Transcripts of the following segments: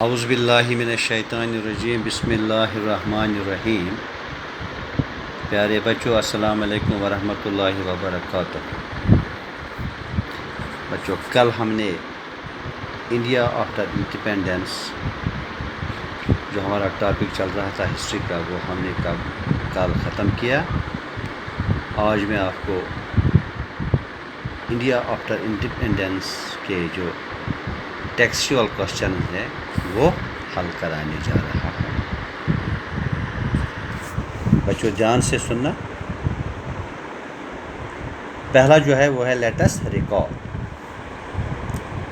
औज़ुबिल्लाहि मिनश्शैतानिर्रजीम बिस्मिल्लाहिर्रहमानिर्रहीम। प्यारे बच्चों, अस्सलाम वालेकुम वरहमतुल्लाहि वबरकातुहू। बच्चों, कल हमने इंडिया आफ्टर इंडिपेंडेंस जो हमारा टॉपिक चल रहा था हिस्ट्री का, वो हमने कल ख़त्म किया। आज मैं आपको इंडिया आफ्टर इंडिपेंडेंस के जो टेक्सचुअल क्वेश्चन हैं वो हल कराने जा रहा हूँ। बच्चों ध्यान से सुनना। पहला जो है वो है लेट अस रिकॉल।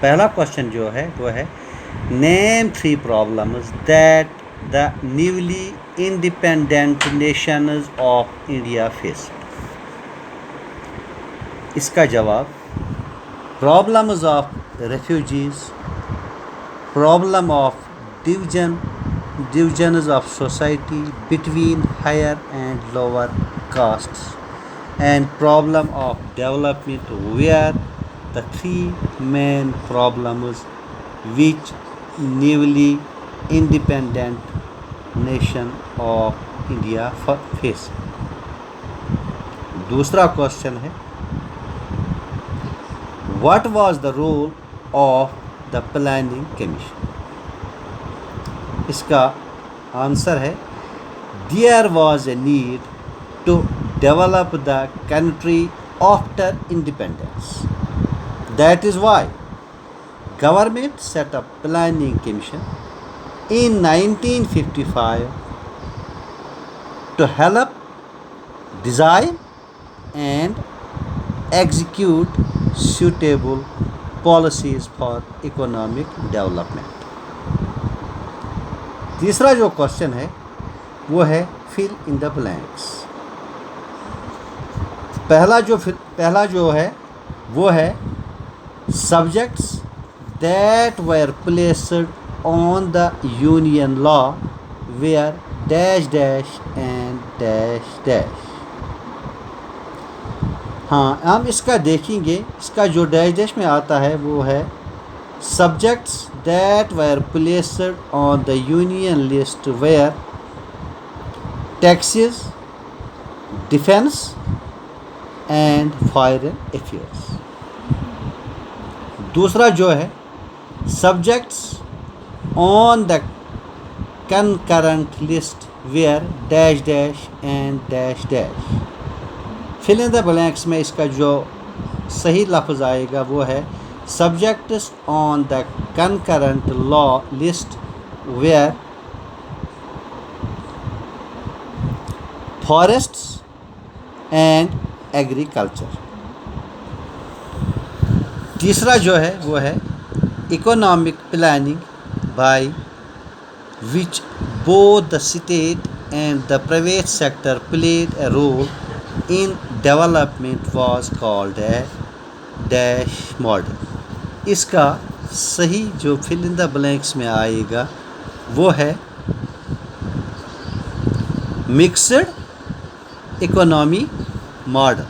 पहला क्वेश्चन जो है वो है name 3 problems that the newly independent Nations of India faced. इसका जवाब problems of refugees, problem of divisions of society between higher and lower castes, and problem of development were the 3 main problems which newly independent nation of India face. दूसरा question है what was the role of the Planning Commission. इसका answer है there was a need to develop the country after independence, that is why government set up Planning Commission in 1955 to help design and execute suitable policies for economic development. तीसरा जो question है वो है fill in the blanks. पहला जो है वो है subjects that were placed on the union law where dash dash and dash dash. हाँ, हम इसका देखेंगे। इसका जो डैश डैश में आता है वो है subjects that were placed on the union list where taxes, defence and foreign affairs. दूसरा जो है subjects on the concurrent list where dash dash and dash dash. Fill in the blanks में इसका जो सही लफ्ज़ आएगा वो है subjects on the concurrent law list where forests and agriculture. तीसरा जो है वो है economic planning by which both the state and the private sector played a role in development was called a dash model. इसका सही जो fill in the blanks में आएगा वो है mixed economy model.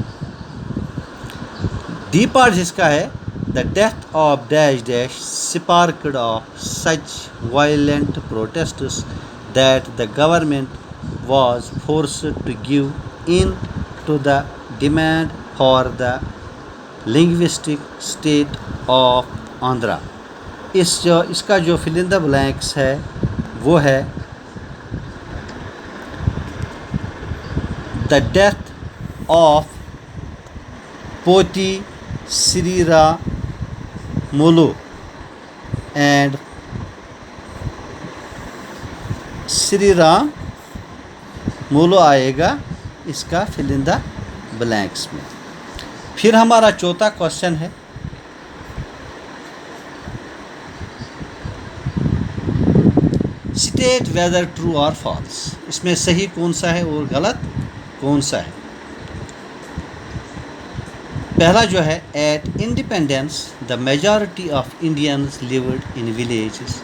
D part जिसका है the death of dash dash sparked off such violent protests that the government was forced to give in to the demand for the linguistic state of Andhra। इसका जो fill in the blanks है वो है the death of Poti Sriramulu and Sriramulu आएगा इसका fill in the blanks में। फिर हमारा चौथा क्वेश्चन है स्टेट वेदर ट्रू और फॉल्स। इसमें सही कौन सा है और गलत कौन सा है। पहला जो है at independence the majority of Indians lived in villages.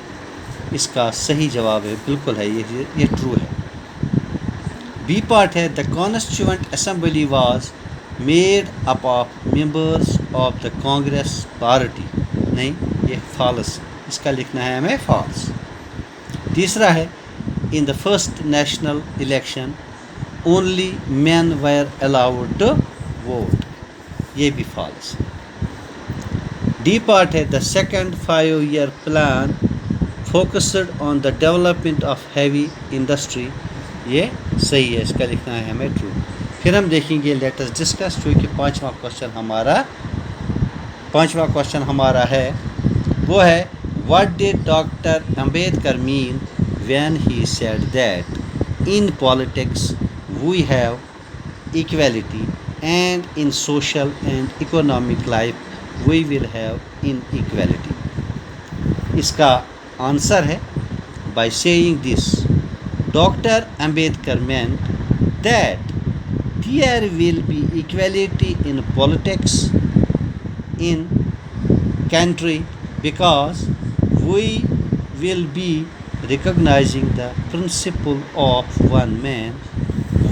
इसका सही जवाब है बिल्कुल है, ये ट्रू है। बी पार्ट है the Constituent Assembly was made up of members of the Congress party. नहीं, ये फॉल्स, इसका लिखना है हमें फॉल्स। तीसरा है in the first national election only men were allowed to vote, ये भी फॉल्स है। डी पार्ट है the second 5 year plan focused on the development of heavy industry, ये सही है, इसका लिखना है हमें ट्रू। फिर हम देखेंगे लेट अस डिस्कस, क्योंकि पांचवा क्वेश्चन हमारा है वो है what did doctor Ambedkar mean when he said that in politics we have equality and in social and economic life we will have inequality. इसका आंसर है by saying this doctor Ambedkar meant that there will be equality in politics in country because we will be recognizing the principle of one man,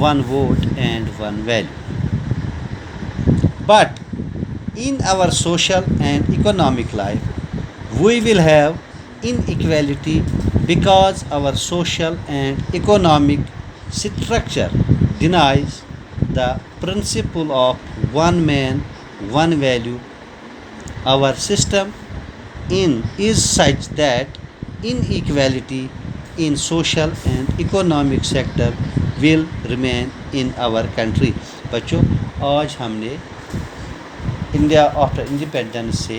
one vote and one value. But in our social and economic life we will have inequality because our social and economic structure denies the principle of one man, one value. Our system is such that inequality in social and economic sector will remain in our country. बच्चों, आज हमने India after independence से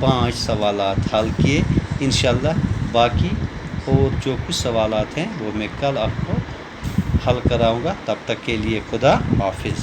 5 सवालात हल किए। इंशाल्लाह बाकी और जो कुछ सवालात हैं वो मैं कल आपको हल कराऊंगा। तब तक के लिए खुदा हाफिज़।